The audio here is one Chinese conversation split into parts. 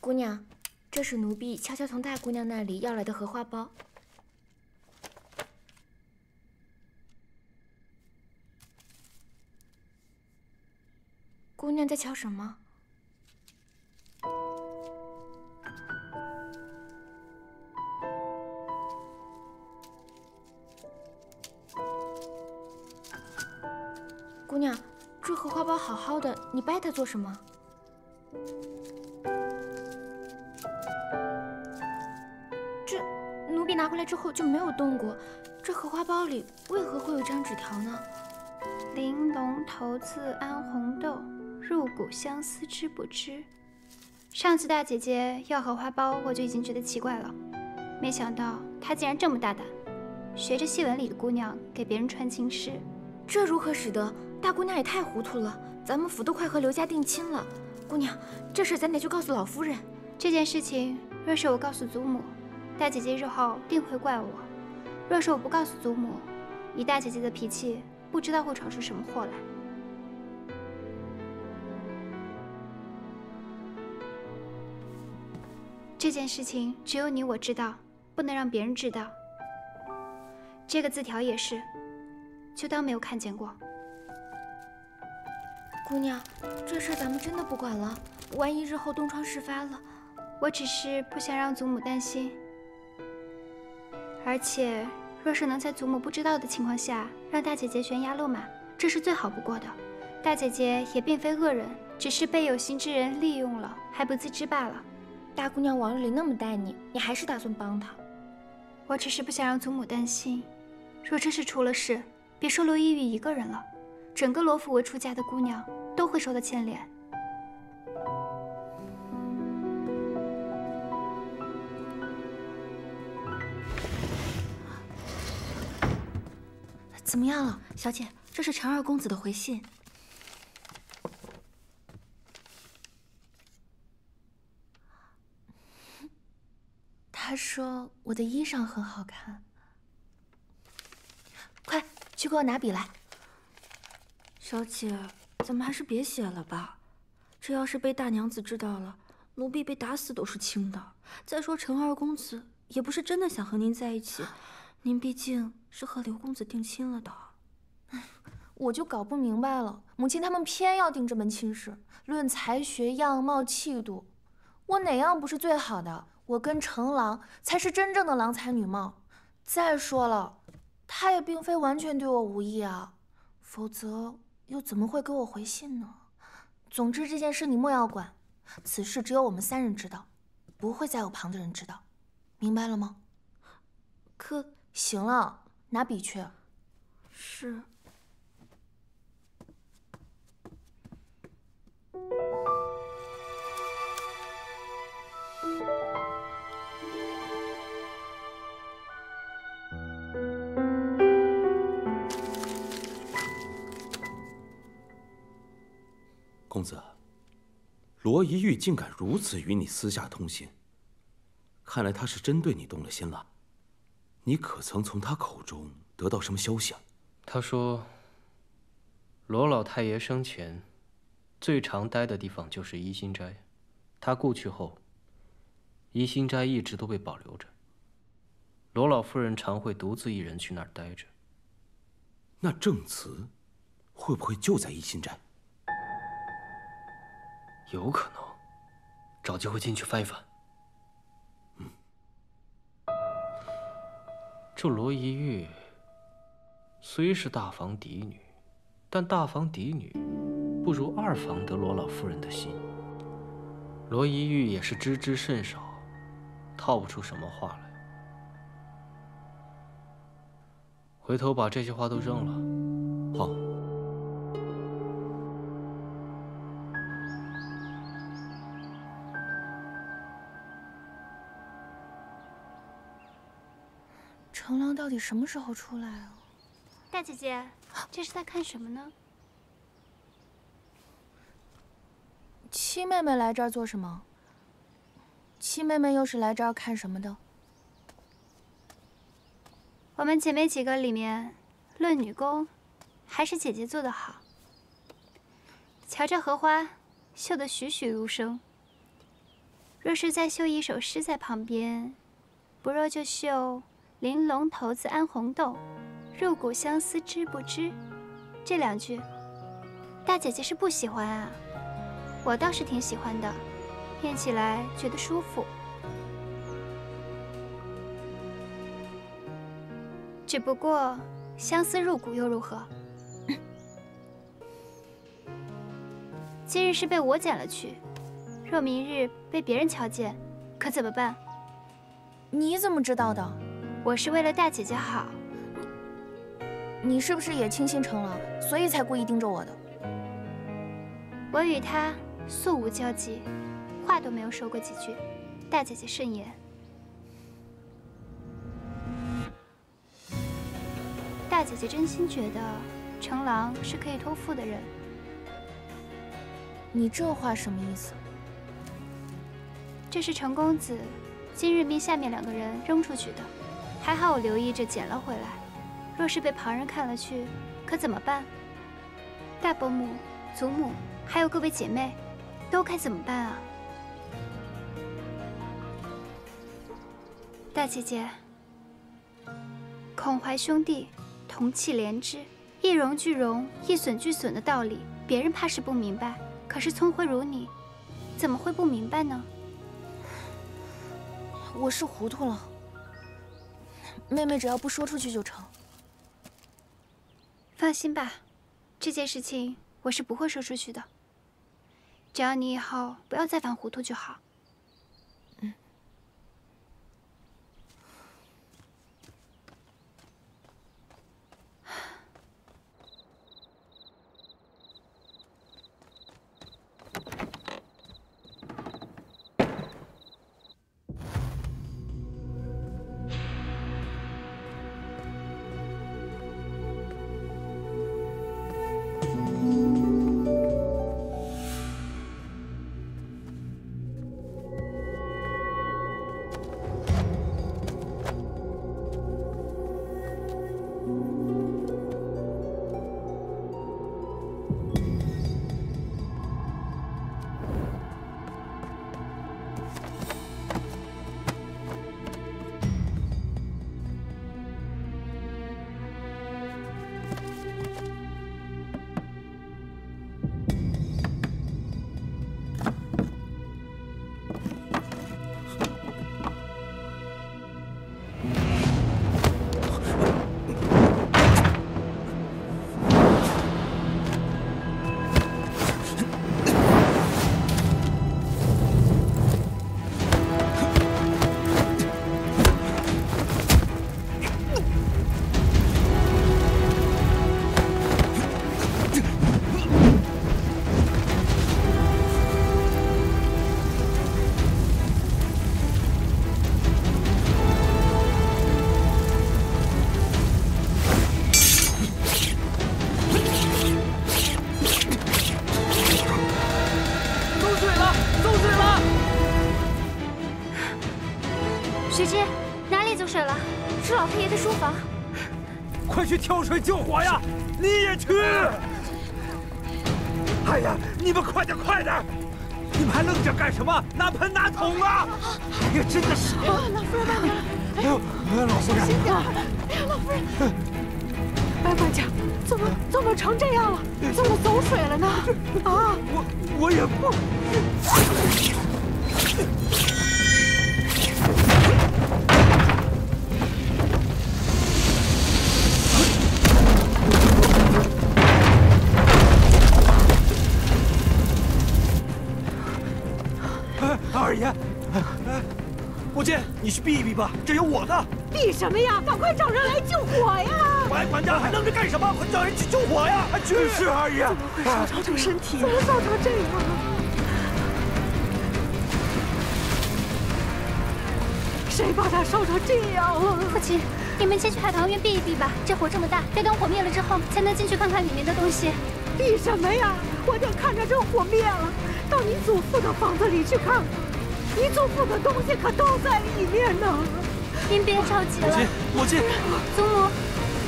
姑娘，这是奴婢悄悄从大姑娘那里要来的荷花包。姑娘在瞧什么？姑娘，这荷花包好好的，你掰它做什么？这奴婢拿回来之后就没有动过，这荷花包里为何会有一张纸条呢？玲珑骰子安红豆，入骨相思知不知？上次大姐姐要荷花包，我就已经觉得奇怪了，没想到她竟然这么大胆，学着戏文里的姑娘给别人传情诗。这如何使得？大姑娘也太糊涂了，咱们府都快和刘家定亲了，姑娘，这事咱得去告诉老夫人。这件事情若是我告诉祖母，大姐姐日后定会怪我；若是我不告诉祖母，以大姐姐的脾气，不知道会闯出什么祸来。这件事情只有你我知道，不能让别人知道。这个字条也是，就当没有看见过。姑娘，这事咱们真的不管了，万一日后东窗事发了，我只是不想让祖母担心。而且，若是能在祖母不知道的情况下让大姐姐悬崖勒马，这是最好不过的。大姐姐也并非恶人，只是被有心之人利用了，还不自知罢了。大姑娘往日里那么待你，你还是打算帮她？我只是不想让祖母担心。若真是出了事，别说罗依玉一个人了，整个罗府未出嫁的姑娘都会受到牵连。怎么样了，小姐？这是陈二公子的回信。他说我的衣裳很好看。快去给我拿笔来。小姐，咱们还是别写了吧。这要是被大娘子知道了，奴婢被打死都是轻的。再说陈二公子也不是真的想和您在一起，您毕竟是和刘公子定亲了的。我就搞不明白了，母亲他们偏要定这门亲事，论才学、样貌、气度，我哪样不是最好的？我跟程郎才是真正的郎才女貌。再说了，他也并非完全对我无意啊，否则又怎么会给我回信呢？总之这件事你莫要管，此事只有我们3人知道，不会再有旁的人知道，明白了吗？可行了，拿笔去。是。公子，罗一玉竟敢如此与你私下通信，看来他是真对你动了心了。你可曾从他口中得到什么消息啊？他说，罗老太爷生前最常待的地方就是怡心斋，他故去后，怡心斋一直都被保留着。罗老夫人常会独自一人去那儿待着。那证词会不会就在怡心斋？有可能，找机会进去翻一翻。这罗一玉虽是大房嫡女，但大房嫡女不如二房得罗老夫人的心。罗一玉也是知之甚少，套不出什么话来。回头把这些话都扔了。好。程郎到底什么时候出来啊？大姐姐，这是在看什么呢？七妹妹来这儿做什么？七妹妹又是来这儿看什么的？我们姐妹几个里面，论女工，还是姐姐做得好。瞧这荷花，绣得栩栩如生。若是再绣一首诗在旁边，不若就绣“玲珑骰子安红豆，入骨相思知不知”这2句。大姐姐是不喜欢啊，我倒是挺喜欢的，念起来觉得舒服。只不过相思入骨又如何？今日是被我捡了去，若明日被别人瞧见，可怎么办？你怎么知道的？我是为了大姐姐好。你是不是也轻信成了，所以才故意盯着我的？我与她素无交集，话都没有说过几句。大姐姐慎言。大姐姐真心觉得成郎是可以托付的人。你这话什么意思？这是程公子今日命下面2个人扔出去的，还好我留意着捡了回来。若是被旁人看了去，可怎么办？大伯母、祖母，还有各位姐妹，都该怎么办啊？大姐姐，孔怀兄弟同气连枝，一荣俱荣，一损俱损的道理，别人怕是不明白，可是聪慧如你，怎么会不明白呢？我是糊涂了，妹妹只要不说出去就成。放心吧，这件事情我是不会说出去的。只要你以后不要再犯糊涂就好。雪芝，哪里走水了？是老太爷的书房。快去挑水救火呀！你也去！哎呀，你们快点快点！你们还愣着干什么？拿盆拿桶啊！哎呀，真的是！老夫人慢点！哎呦，老夫人，小心点！哎呀，老夫人，白管家，怎么成这样了？怎么走水了呢？啊！我也不。二爷，母亲，你去避一避吧，这有我的。避什么呀？赶快找人来救火呀！白管家还愣着干什么？快叫人去救火呀！去！是二爷。怎么会烧成这身体？怎么烧成这样？谁把他烧成这样了？父亲，你们先去海棠院避一避吧。这火这么大，得等火灭了之后，才能进去看看里面的东西。避什么呀？我就看着这火灭了，到你祖父的房子里去看看。你祖父的东西可都在里面呢。您别着急了，母亲，祖母，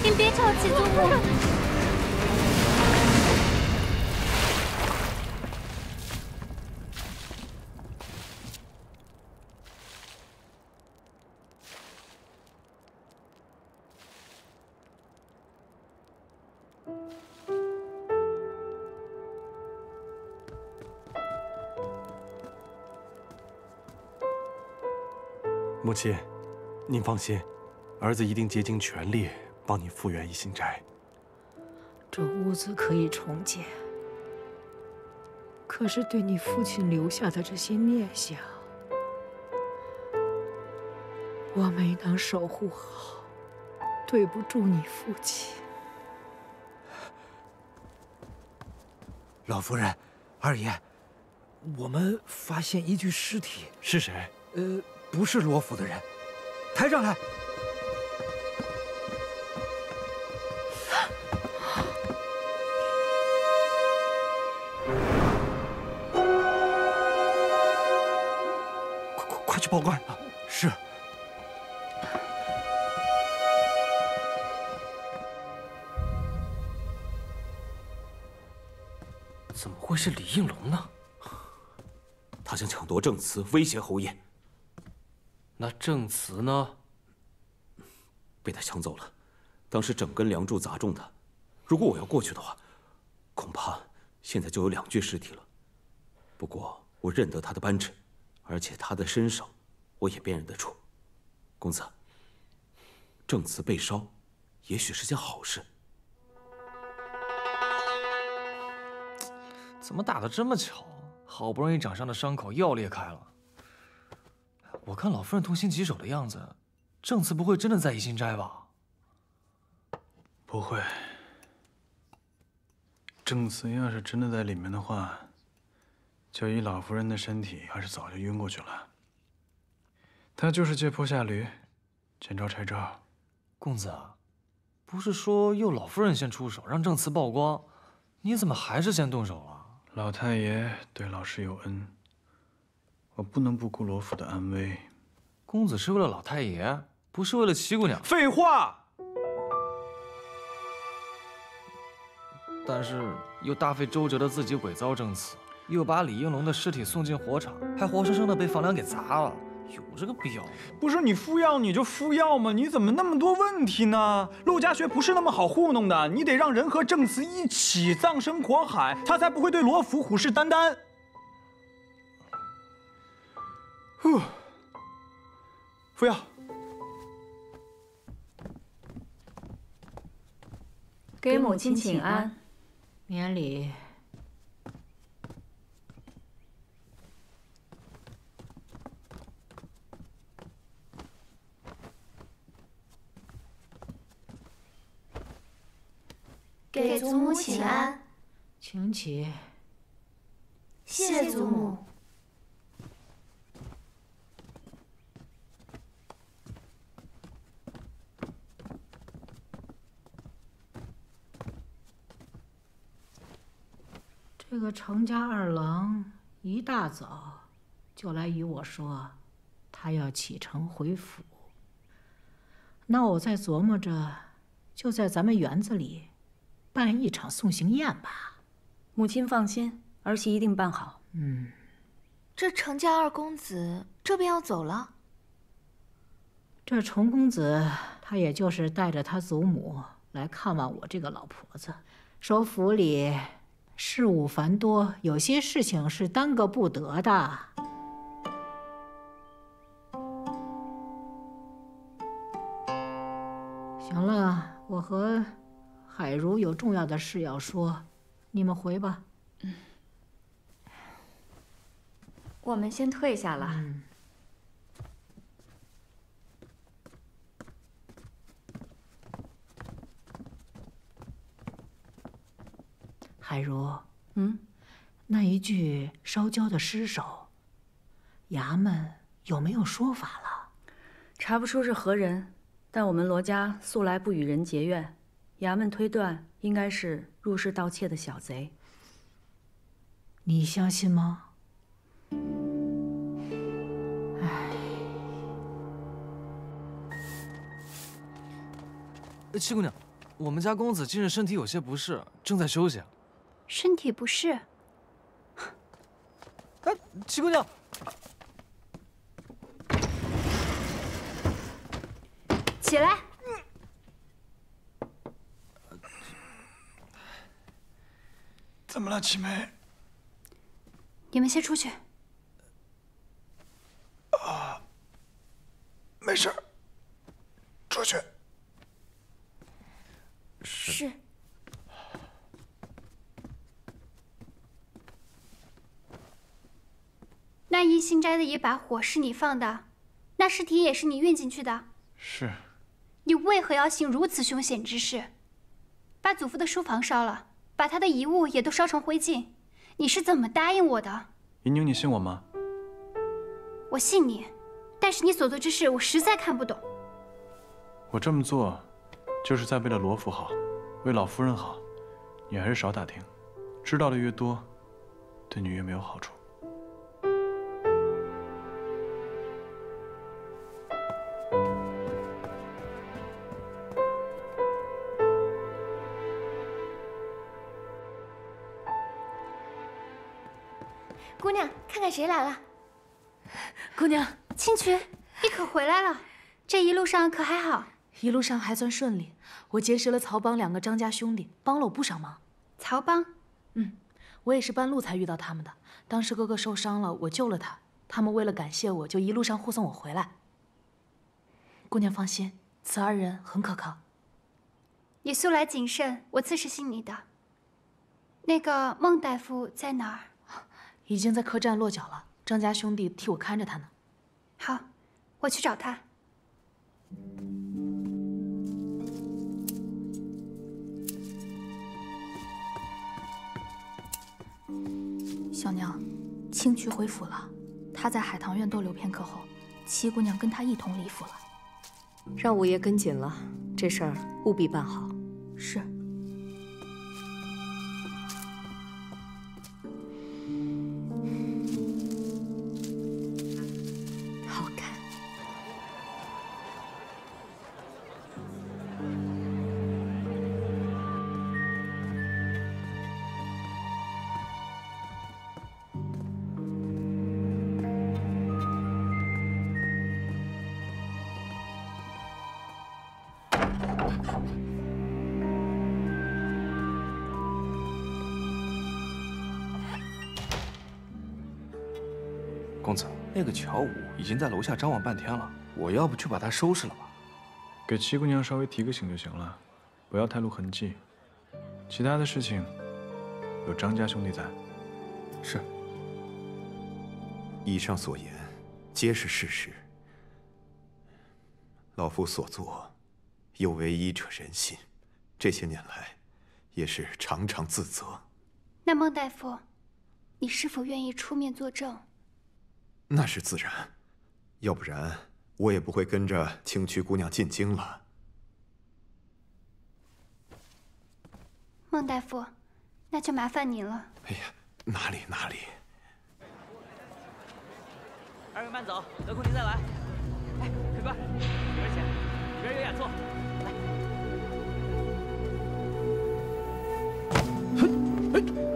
您别着急，祖母。母亲，您放心，儿子一定竭尽全力帮你复原一心斋。这屋子可以重建，可是对你父亲留下的这些念想，我没能守护好，对不住你父亲。老夫人，二爷，我们发现一具尸体。是谁？不是罗府的人。抬上来。快去报官！是。怎么会是李应龙呢？他想抢夺正祠，威胁侯爷。那正祠呢？被他抢走了。当时整根梁柱砸中他。如果我要过去的话，恐怕现在就有2具尸体了。不过我认得他的扳指，而且他的身手，我也辨认得出。公子，正祠被烧，也许是件好事。怎么打得这么巧？好不容易长上的伤口又裂开了。我看老夫人痛心疾首的样子，正祠不会真的在一心斋吧？不会。正祠要是真的在里面的话，就以老夫人的身体，要是早就晕过去了。他就是借坡下驴，见招拆招。公子，不是说诱老夫人先出手，让正祠曝光，你怎么还是先动手了？老太爷对老师有恩，我不能不顾罗府的安危。公子是为了老太爷，不是为了七姑娘。废话！但是又大费周折的自己伪造正祠，又把李应龙的尸体送进火场，还活生生的被房梁给砸了，有这个必要吗？不是你敷药你就敷药吗？你怎么那么多问题呢？陆家学不是那么好糊弄的，你得让人和正祠一起葬身火海，他才不会对罗府虎视眈眈。敷药。给母亲请安。免礼。给祖母请安。请起。谢祖母。这个程家二郎一大早就来与我说，他要启程回府。那我在琢磨着，就在咱们园子里办一场送行宴吧。母亲放心，儿媳一定办好。这程家二公子这便要走了。这程公子他也就是带着他祖母来看望我这个老婆子，说府里事务繁多，有些事情是耽搁不得的。行了，我和海如有重要的事要说，你们回吧。我们先退下了。海如，那一具烧焦的尸首，衙门有没有说法了？查不出是何人，但我们罗家素来不与人结怨，衙门推断应该是入室盗窃的小贼。你相信吗？七姑娘，我们家公子近日身体有些不适，正在休息。身体不适？哎，七姑娘，起来！怎么了，七妹？你们先出去。没事，出去。是。那一心斋的一把火是你放的，那尸体也是你运进去的。是。你为何要行如此凶险之事？把祖父的书房烧了，把他的遗物也都烧成灰烬，你是怎么答应我的？怡宁，你信我吗？我信你，但是你所做之事，我实在看不懂。我这么做，就是在为了罗府好，为老夫人好。你还是少打听，知道的越多，对你越没有好处。姑娘，看看谁来了。姑娘，青渠，你可回来了？这一路上可还好？一路上还算顺利，我结识了曹帮2个张家兄弟，帮了我不少忙。曹帮？我也是半路才遇到他们的。当时哥哥受伤了，我救了他，他们为了感谢我，就一路上护送我回来。姑娘放心，此2人很可靠。你素来谨慎，我自是信你的。那个孟大夫在哪儿？已经在客栈落脚了，张家兄弟替我看着他呢。好，我去找他。小娘，青渠回府了，他在海棠院逗留片刻后，七姑娘跟他一同离府了。让五爷跟紧了，这事儿务必办好。是。好看。公子，那个乔武已经在楼下张望半天了，我要不去把他收拾了吧？给七姑娘稍微提个醒就行了，不要太露痕迹。其他的事情，有张家兄弟在。是。以上所言，皆是事实。老夫所作，有违医者仁心，这些年来，也是常常自责。那孟大夫，你是否愿意出面作证？那是自然，要不然我也不会跟着青渠姑娘进京了。孟大夫，那就麻烦您了。哎呀，哪里哪里。二位慢走，得空您再来。哎，客官，里边请，里边有雅座。来。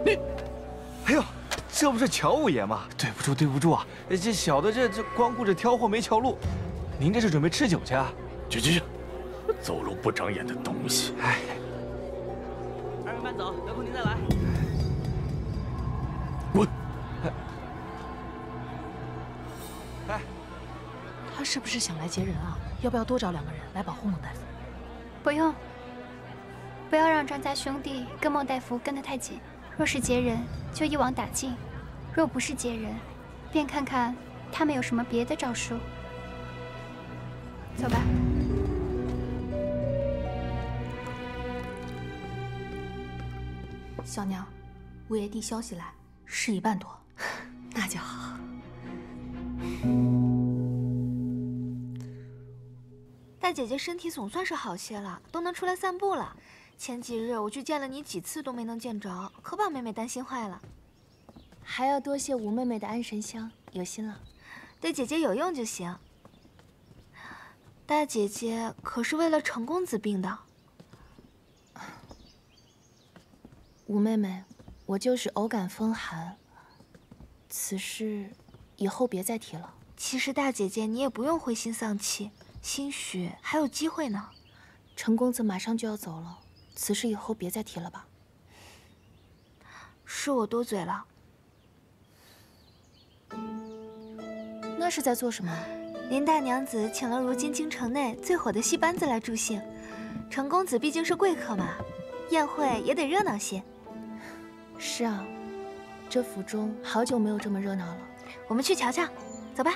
你，哎呦！这不是乔五爷吗？对不住，对不住啊！这小的这光顾着挑货没瞧路，您这是准备吃酒去啊？去，走路不长眼的东西！哎，二位慢走，得空您再来。滚！哎，他是不是想来劫人啊？要不要多找2个人来保护孟大夫？不用，不要让张家兄弟跟孟大夫跟得太紧。若是劫人，就一网打尽；若不是劫人，便看看他们有什么别的招数。走吧。小娘，五爷递消息来，事已办妥。那就好。大姐姐身体总算是好些了，都能出来散步了。前几日我去见了你几次都没能见着，可把妹妹担心坏了。还要多谢吴妹妹的安神香，有心了。对姐姐有用就行。大姐姐可是为了程公子病的。吴妹妹，我就是偶感风寒，此事以后别再提了。其实大姐姐你也不用灰心丧气，兴许还有机会呢。程公子马上就要走了。此事以后别再提了吧。是我多嘴了。那是在做什么？林大娘子请了如今京城内最火的戏班子来助兴，程公子毕竟是贵客嘛，宴会也得热闹些。是啊，这府中好久没有这么热闹了。我们去瞧瞧，走吧。